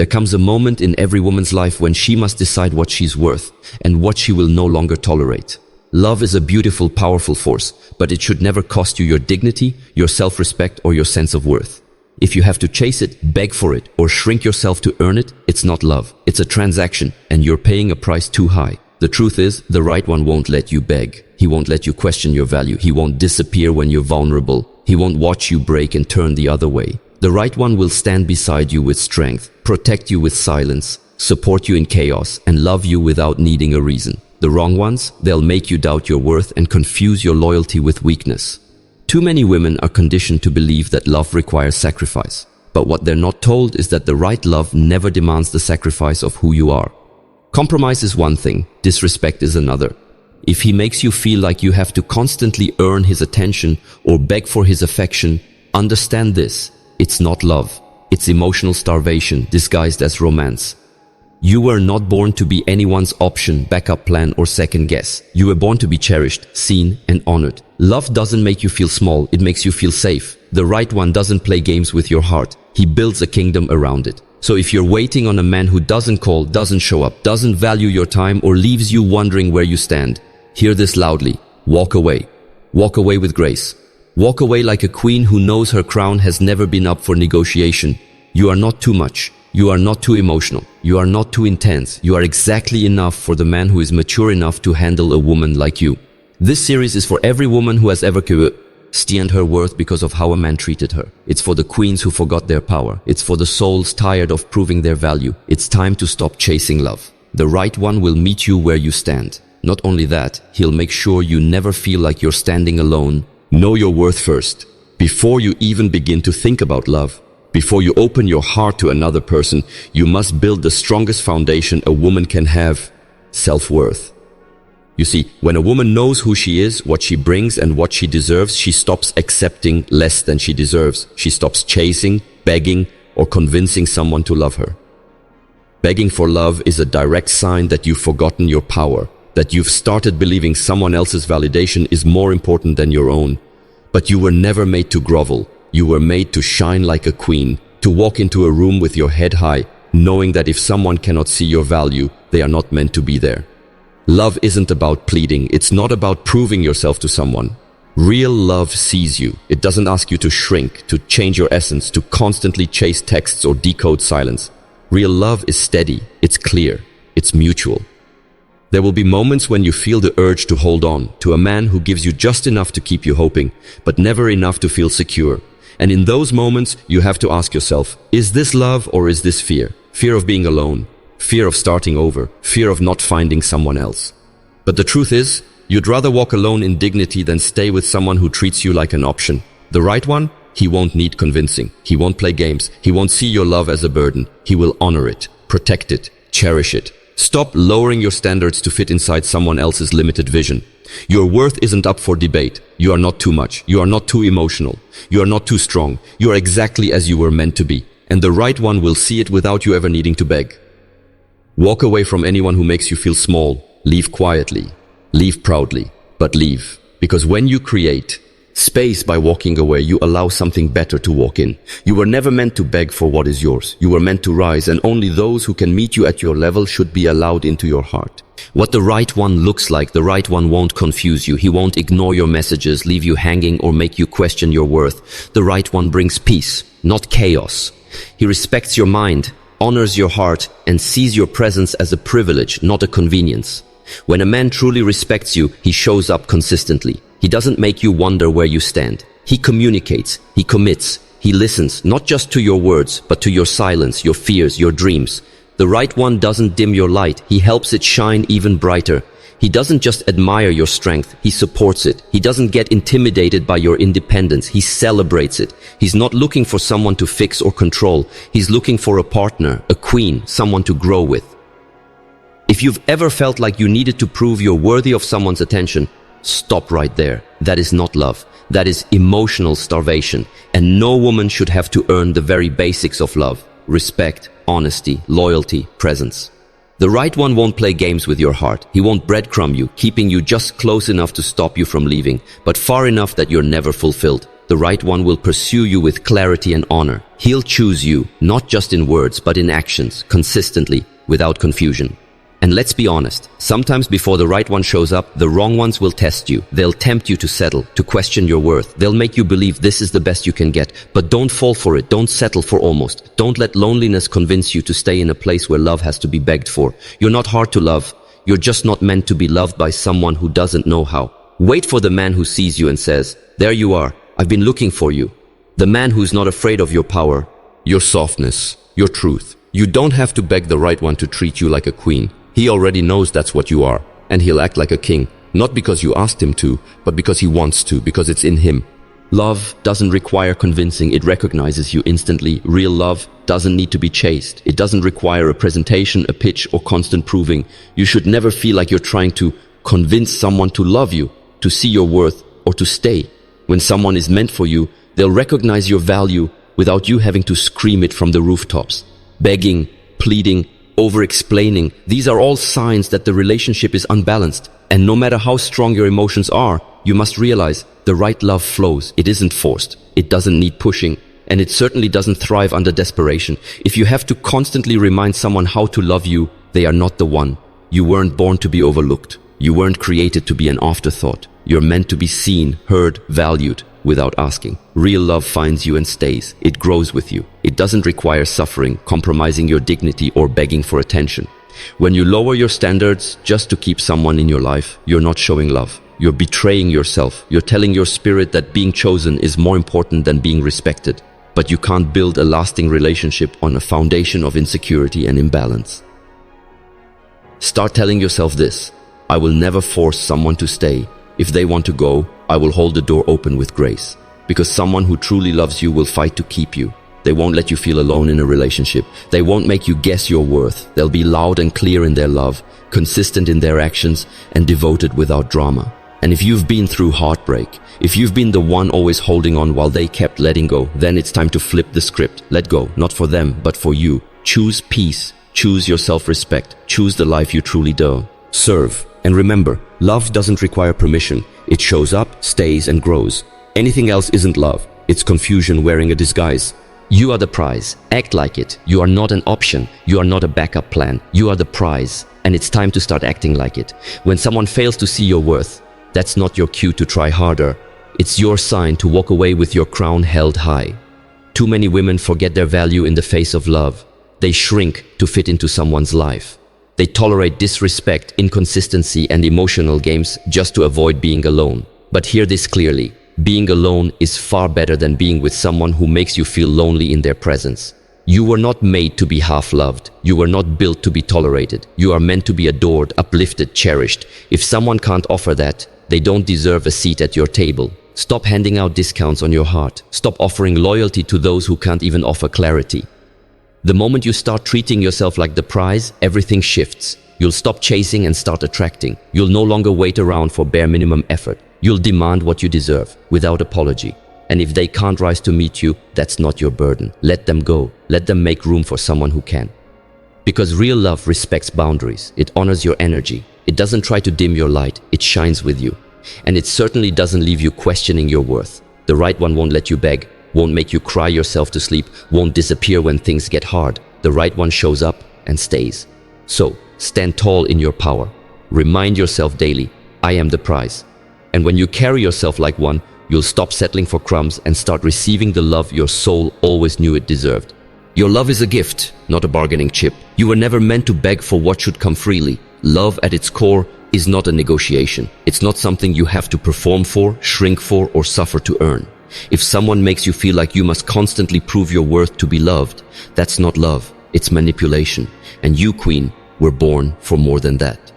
There comes a moment in every woman's life when she must decide what she's worth and what she will no longer tolerate. Love is a beautiful, powerful force, but it should never cost you your dignity, your self-respect, or your sense of worth. If you have to chase it, beg for it, or shrink yourself to earn it, it's not love. It's a transaction, and you're paying a price too high. The truth is, the right one won't let you beg. He won't let you question your value. He won't disappear when you're vulnerable. He won't watch you break and turn the other way. The right one will stand beside you with strength, protect you with silence, support you in chaos, and love you without needing a reason. The wrong ones, they'll make you doubt your worth and confuse your loyalty with weakness. Too many women are conditioned to believe that love requires sacrifice. But what they're not told is that the right love never demands the sacrifice of who you are. Compromise is one thing, disrespect is another. If he makes you feel like you have to constantly earn his attention or beg for his affection, understand this: it's not love. It's emotional starvation disguised as romance. You were not born to be anyone's option, backup plan, or second guess. You were born to be cherished, seen, and honored. Love doesn't make you feel small, it makes you feel safe. The right one doesn't play games with your heart. He builds a kingdom around it. So if you're waiting on a man who doesn't call, doesn't show up, doesn't value your time, or leaves you wondering where you stand, hear this loudly: walk away. Walk away with grace. Walk away like a queen who knows her crown has never been up for negotiation. You are not too much. You are not too emotional. You are not too intense. You are exactly enough for the man who is mature enough to handle a woman like you. This series is for every woman who has ever questioned her worth because of how a man treated her. It's for the queens who forgot their power. It's for the souls tired of proving their value. It's time to stop chasing love. The right one will meet you where you stand. Not only that, he'll make sure you never feel like you're standing alone. Know your worth first. Before you even begin to think about love, before you open your heart to another person, you must build the strongest foundation a woman can have: self-worth. You see, when a woman knows who she is, what she brings, and what she deserves, she stops accepting less than she deserves. She stops chasing, begging, or convincing someone to love her. Begging for love is a direct sign that you've forgotten your power, that you've started believing someone else's validation is more important than your own. But you were never made to grovel. You were made to shine like a queen, to walk into a room with your head high, knowing that if someone cannot see your value, they are not meant to be there. Love isn't about pleading. It's not about proving yourself to someone. Real love sees you. It doesn't ask you to shrink, to change your essence, to constantly chase texts or decode silence. Real love is steady, it's clear, it's mutual. There will be moments when you feel the urge to hold on to a man who gives you just enough to keep you hoping, but never enough to feel secure. And in those moments, you have to ask yourself, is this love or is this fear? Fear of being alone, fear of starting over, fear of not finding someone else. But the truth is, you'd rather walk alone in dignity than stay with someone who treats you like an option. The right one? He won't need convincing. He won't play games. He won't see your love as a burden. He will honor it, protect it, cherish it. Stop lowering your standards to fit inside someone else's limited vision. Your worth isn't up for debate. You are not too much. You are not too emotional. You are not too strong. You are exactly as you were meant to be. And the right one will see it without you ever needing to beg. Walk away from anyone who makes you feel small. Leave quietly. Leave proudly. But leave. Because when you create space by walking away, you allow something better to walk in. You were never meant to beg for what is yours. You were meant to rise, and only those who can meet you at your level should be allowed into your heart. What the right one looks like, the right one won't confuse you. He won't ignore your messages, leave you hanging, or make you question your worth. The right one brings peace, not chaos. He respects your mind, honors your heart, and sees your presence as a privilege, not a convenience. When a man truly respects you, he shows up consistently. He doesn't make you wonder where you stand. He communicates, he commits, he listens, not just to your words, but to your silence, your fears, your dreams. The right one doesn't dim your light, he helps it shine even brighter. He doesn't just admire your strength, he supports it. He doesn't get intimidated by your independence, he celebrates it. He's not looking for someone to fix or control. He's looking for a partner, a queen, someone to grow with. If you've ever felt like you needed to prove you're worthy of someone's attention, stop right there. That is not love. That is emotional starvation. And no woman should have to earn the very basics of love: respect, honesty, loyalty, presence. The right one won't play games with your heart. He won't breadcrumb you, keeping you just close enough to stop you from leaving, but far enough that you're never fulfilled. the right one will pursue you with clarity and honor. He'll choose you, not just in words, but in actions, consistently, without confusion. And let's be honest, sometimes before the right one shows up, the wrong ones will test you. They'll tempt you to settle, to question your worth. They'll make you believe this is the best you can get. But don't fall for it. Don't settle for almost. Don't let loneliness convince you to stay in a place where love has to be begged for. You're not hard to love. You're just not meant to be loved by someone who doesn't know how. Wait for the man who sees you and says, "There you are. I've been looking for you." The man who's not afraid of your power, your softness, your truth. You don't have to beg the right one to treat you like a queen. He already knows that's what you are, and he'll act like a king, not because you asked him to, but because he wants to, because it's in him. Love doesn't require convincing, it recognizes you instantly. Real love doesn't need to be chased. It doesn't require a presentation, a pitch, or constant proving. You should never feel like you're trying to convince someone to love you, to see your worth, or to stay. When someone is meant for you, they'll recognize your value without you having to scream it from the rooftops. Begging, pleading, over-explaining, these are all signs that the relationship is unbalanced. And no matter how strong your emotions are, you must realize the right love flows. It isn't forced. It doesn't need pushing. And it certainly doesn't thrive under desperation. If you have to constantly remind someone how to love you, they are not the one. You weren't born to be overlooked. You weren't created to be an afterthought. You're meant to be seen, heard, valued, without asking. Real love finds you and stays. It grows with you. It doesn't require suffering, compromising your dignity, or begging for attention. When you lower your standards just to keep someone in your life, you're not showing love. You're betraying yourself. You're telling your spirit that being chosen is more important than being respected. But you can't build a lasting relationship on a foundation of insecurity and imbalance. Start telling yourself this: I will never force someone to stay. If they want to go, I will hold the door open with grace. Because someone who truly loves you will fight to keep you. They won't let you feel alone in a relationship. They won't make you guess your worth. They'll be loud and clear in their love, consistent in their actions, and devoted without drama. And if you've been through heartbreak, if you've been the one always holding on while they kept letting go, then it's time to flip the script. Let go, not for them, but for you. Choose peace. Choose your self-respect. Choose the life you truly deserve. And remember, love doesn't require permission. It shows up, stays, and grows. Anything else isn't love. It's confusion wearing a disguise. You are the prize. Act like it. You are not an option. You are not a backup plan. You are the prize. And it's time to start acting like it. When someone fails to see your worth, that's not your cue to try harder. It's your sign to walk away with your crown held high. Too many women forget their value in the face of love. They shrink to fit into someone's life. They tolerate disrespect, inconsistency, and emotional games just to avoid being alone. But hear this clearly. Being alone is far better than being with someone who makes you feel lonely in their presence. You were not made to be half-loved. You were not built to be tolerated. You are meant to be adored, uplifted, cherished. If someone can't offer that, they don't deserve a seat at your table. Stop handing out discounts on your heart. Stop offering loyalty to those who can't even offer clarity. The moment you start treating yourself like the prize, everything shifts. You'll stop chasing and start attracting. You'll no longer wait around for bare minimum effort. You'll demand what you deserve, without apology. And if they can't rise to meet you, that's not your burden. Let them go. Let them make room for someone who can. Because real love respects boundaries. It honors your energy. It doesn't try to dim your light. It shines with you. And it certainly doesn't leave you questioning your worth. The right one won't let you beg, won't make you cry yourself to sleep, won't disappear when things get hard. The right one shows up and stays. So, stand tall in your power. Remind yourself daily, I am the prize. And when you carry yourself like one, you'll stop settling for crumbs and start receiving the love your soul always knew it deserved. Your love is a gift, not a bargaining chip. You were never meant to beg for what should come freely. Love at its core is not a negotiation. It's not something you have to perform for, shrink for, or suffer to earn. If someone makes you feel like you must constantly prove your worth to be loved, that's not love, it's manipulation. And you, Queen, were born for more than that.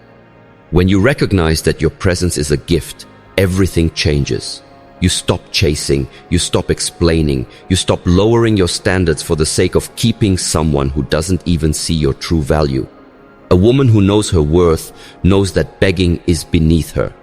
When you recognize that your presence is a gift, everything changes. You stop chasing, you stop explaining, you stop lowering your standards for the sake of keeping someone who doesn't even see your true value. A woman who knows her worth knows that begging is beneath her.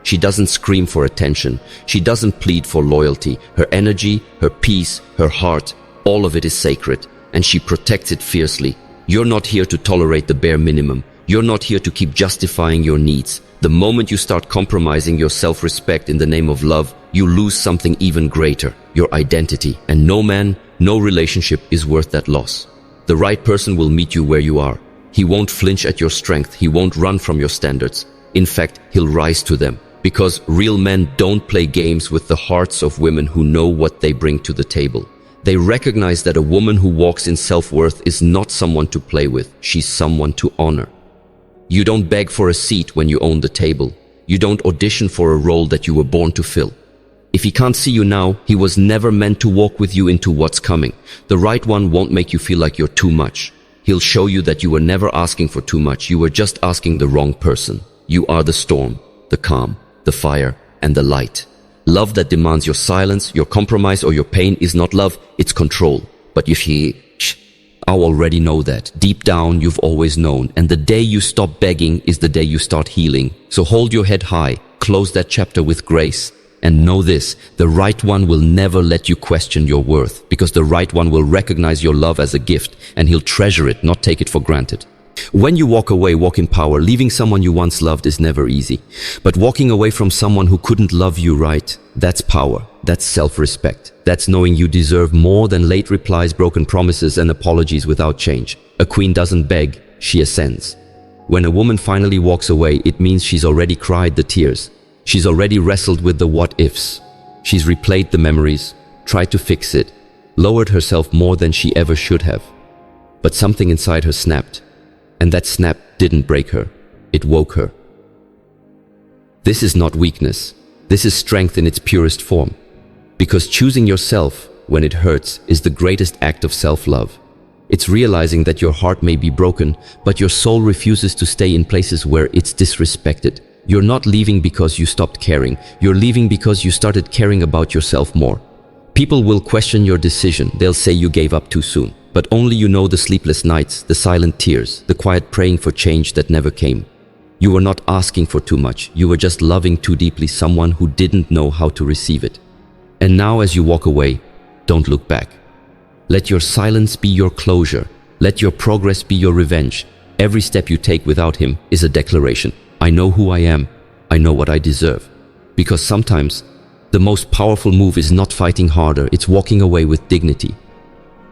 She doesn't scream for attention. She doesn't plead for loyalty. Her energy, her peace, her heart, all of it is sacred, and she protects it fiercely. You're not here to tolerate the bare minimum. You're not here to keep justifying your needs. The moment you start compromising your self-respect in the name of love, you lose something even greater, your identity. And no man, no relationship is worth that loss. The right person will meet you where you are. He won't flinch at your strength. He won't run from your standards. In fact, he'll rise to them. Because real men don't play games with the hearts of women who know what they bring to the table. They recognize that a woman who walks in self-worth is not someone to play with. She's someone to honor. You don't beg for a seat when you own the table. You don't audition for a role that you were born to fill. If he can't see you now, he was never meant to walk with you into what's coming. The right one won't make you feel like you're too much. He'll show you that you were never asking for too much. You were just asking the wrong person. You are the storm, the calm, the fire, and the light. Love that demands your silence, your compromise, or your pain is not love, it's control. But I already know that. Deep down, you've always known. And the day you stop begging is the day you start healing. So hold your head high, close that chapter with grace. And know this, the right one will never let you question your worth, because the right one will recognize your love as a gift, and he'll treasure it, not take it for granted. When you walk away, walk in power. Leaving someone you once loved is never easy. But walking away from someone who couldn't love you right, that's power. That's self-respect. That's knowing you deserve more than late replies, broken promises, and apologies without change. A queen doesn't beg, she ascends. When a woman finally walks away, it means she's already cried the tears. She's already wrestled with the what-ifs. She's replayed the memories, tried to fix it, lowered herself more than she ever should have. But something inside her snapped. And that snap didn't break her, it woke her. This is not weakness, this is strength in its purest form. Because choosing yourself when it hurts is the greatest act of self-love. It's realizing that your heart may be broken, but your soul refuses to stay in places where it's disrespected. You're not leaving because you stopped caring, you're leaving because you started caring about yourself more. People will question your decision, they'll say you gave up too soon. But only you know the sleepless nights, the silent tears, the quiet praying for change that never came. You were not asking for too much, you were just loving too deeply someone who didn't know how to receive it. And now as you walk away, don't look back. Let your silence be your closure, let your progress be your revenge. Every step you take without him is a declaration. I know who I am, I know what I deserve. Because sometimes, the most powerful move is not fighting harder, it's walking away with dignity.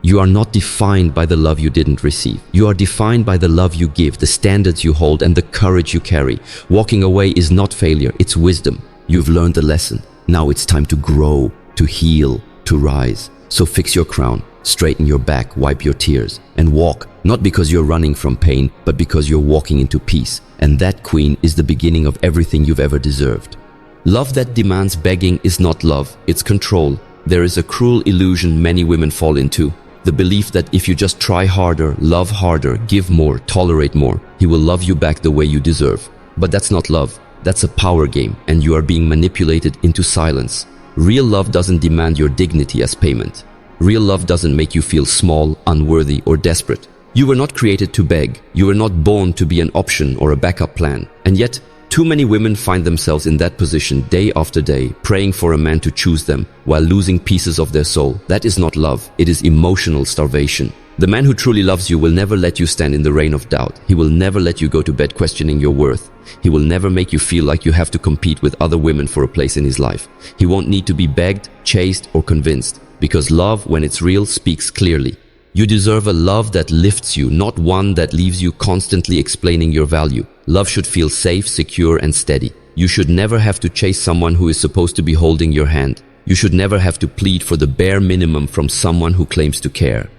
You are not defined by the love you didn't receive. You are defined by the love you give, the standards you hold, and the courage you carry. Walking away is not failure, it's wisdom. You've learned the lesson. Now it's time to grow, to heal, to rise. So fix your crown, straighten your back, wipe your tears, and walk, not because you're running from pain, but because you're walking into peace. And that, queen, is the beginning of everything you've ever deserved. Love that demands begging is not love, it's control. There is a cruel illusion many women fall into. The belief that if you just try harder, love harder, give more, tolerate more, he will love you back the way you deserve. But that's not love. That's a power game, and you are being manipulated into silence. Real love doesn't demand your dignity as payment. Real love doesn't make you feel small, unworthy, or desperate. You were not created to beg. You were not born to be an option or a backup plan. And yet, too many women find themselves in that position day after day, praying for a man to choose them while losing pieces of their soul. That is not love, it is emotional starvation. The man who truly loves you will never let you stand in the rain of doubt. He will never let you go to bed questioning your worth. He will never make you feel like you have to compete with other women for a place in his life. He won't need to be begged, chased, or convinced, because love, when it's real, speaks clearly. You deserve a love that lifts you, not one that leaves you constantly explaining your value. Love should feel safe, secure, and steady. You should never have to chase someone who is supposed to be holding your hand. You should never have to plead for the bare minimum from someone who claims to care.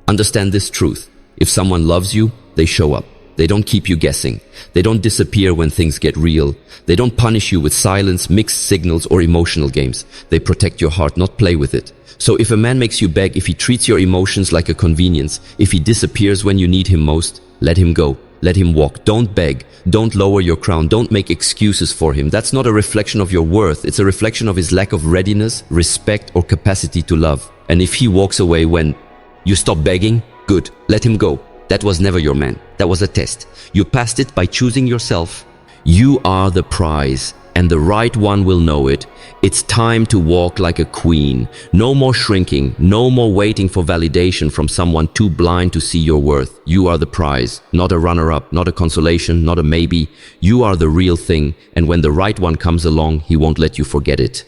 Understand this truth. If someone loves you, they show up. They don't keep you guessing. They don't disappear when things get real. They don't punish you with silence, mixed signals, or emotional games. They protect your heart, not play with it. So if a man makes you beg, if he treats your emotions like a convenience, if he disappears when you need him most, let him go. Let him walk. Don't beg. Don't lower your crown. Don't make excuses for him. That's not a reflection of your worth. It's a reflection of his lack of readiness, respect, or capacity to love. And if he walks away when you stop begging, good. Let him go. That was never your man. That was a test. You passed it by choosing yourself. You are the prize, and the right one will know it. It's time to walk like a queen. No more shrinking, no more waiting for validation from someone too blind to see your worth. You are the prize, not a runner-up, not a consolation, not a maybe. You are the real thing, and when the right one comes along, he won't let you forget it.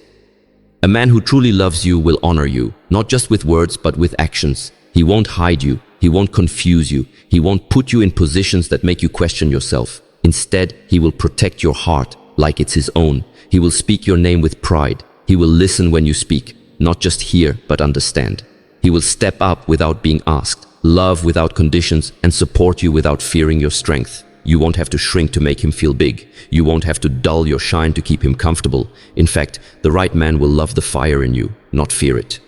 A man who truly loves you will honor you, not just with words but with actions. He won't hide you, he won't confuse you, he won't put you in positions that make you question yourself. Instead, he will protect your heart like it's his own. He will speak your name with pride. He will listen when you speak, not just hear but understand. He will step up without being asked, love without conditions, and support you without fearing your strength. You won't have to shrink to make him feel big. You won't have to dull your shine to keep him comfortable. In fact, the right man will love the fire in you, not fear it.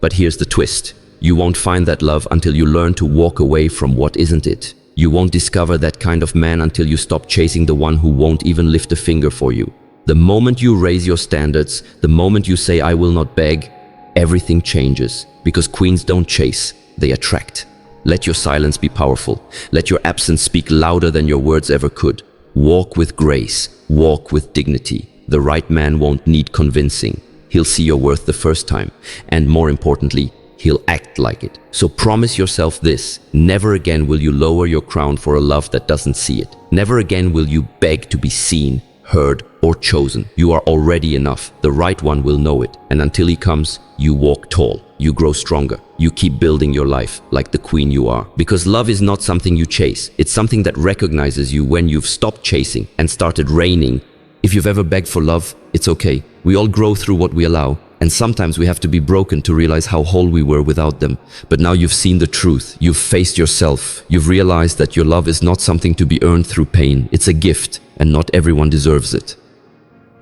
But here's the twist. You won't find that love until you learn to walk away from what isn't it. You won't discover that kind of man until you stop chasing the one who won't even lift a finger for you. The moment you raise your standards, the moment you say, "I will not beg," everything changes. Because queens don't chase, they attract. Let your silence be powerful. Let your absence speak louder than your words ever could. Walk with grace. Walk with dignity. The right man won't need convincing. He'll see your worth the first time. And more importantly, he'll act like it. So promise yourself this. Never again will you lower your crown for a love that doesn't see it. Never again will you beg to be seen, heard, or chosen. You are already enough. The right one will know it. And until he comes, you walk tall. You grow stronger. You keep building your life like the queen you are. Because love is not something you chase. It's something that recognizes you when you've stopped chasing and started reigning. If you've ever begged for love, it's okay. We all grow through what we allow. And sometimes we have to be broken to realize how whole we were without them. But now you've seen the truth. You've faced yourself. You've realized that your love is not something to be earned through pain. It's a gift, and not everyone deserves it.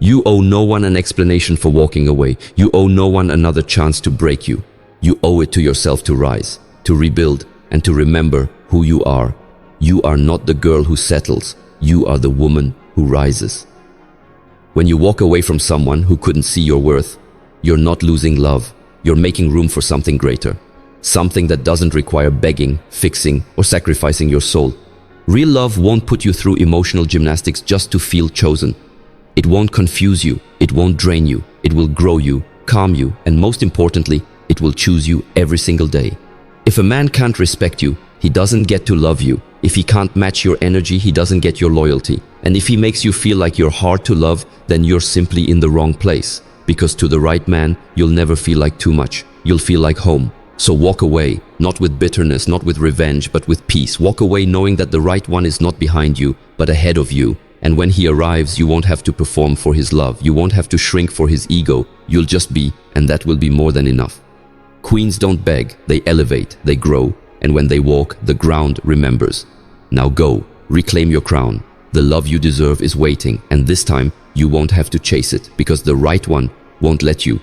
You owe no one an explanation for walking away. You owe no one another chance to break you. You owe it to yourself to rise, to rebuild, and to remember who you are. You are not the girl who settles. You are the woman who rises. When you walk away from someone who couldn't see your worth, you're not losing love. You're making room for something greater. Something that doesn't require begging, fixing, or sacrificing your soul. Real love won't put you through emotional gymnastics just to feel chosen. It won't confuse you. It won't drain you. It will grow you, calm you, and most importantly, it will choose you every single day. If a man can't respect you, he doesn't get to love you. If he can't match your energy, he doesn't get your loyalty. And if he makes you feel like you're hard to love, then you're simply in the wrong place. Because to the right man, you'll never feel like too much. You'll feel like home. So walk away, not with bitterness, not with revenge, but with peace. Walk away knowing that the right one is not behind you, but ahead of you. And when he arrives, you won't have to perform for his love. You won't have to shrink for his ego. You'll just be, and that will be more than enough. Queens don't beg, they elevate, they grow. And when they walk, the ground remembers. Now go, reclaim your crown. The love you deserve is waiting, and this time, you won't have to chase it, because the right one won't let you.